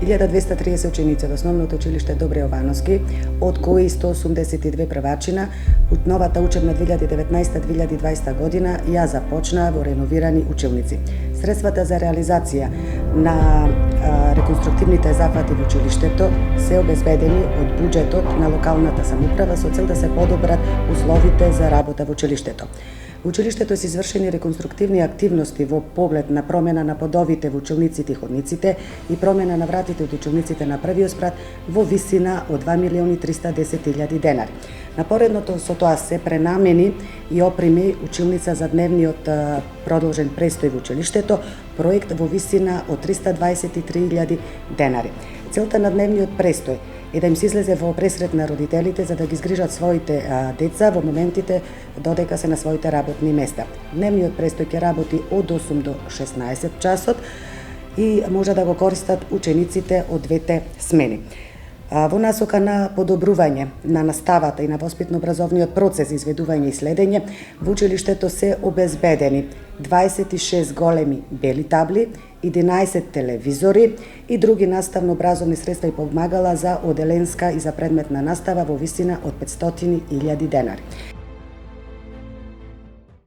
1230 ученици од Основното училиште Добре Јовановски, од кои 182 првачина, од новата учебна 2019-2020 година ја започнаа во реновирани училници. Средствата за реализација на реконструктивните зафати во училиштето се обезбедени од буџетот на локалната самоуправа со цел да се подобрат условите за работа во училиштето. Во училиштето се извршени реконструктивни активности во поглед на промена на подовите во училниците и ходниците и промена на вратите од училниците на првиот спрат во висина од 2.310.000 денари. Напоредното со тоа се пренамени и опреми училница за дневниот продолжен престој во училиштето, проект во висина од 323.000 денари. Целта на дневниот престој е да им се излезе во пресрет на родителите за да ги згрижат своите деца во моментите додека се на своите работни места. Дневниот престој ќе работи од 8 до 16 часот и може да го користат учениците од двете смени. Во насока на подобрување на наставата и на воспитно-образовниот процес, изведување и следење, во училиштето се обезбедени 26 големи бели табли, 11 телевизори и други наставно-образовни средства и помагала за оделенска и за предметна настава во висина од 500.000 денари.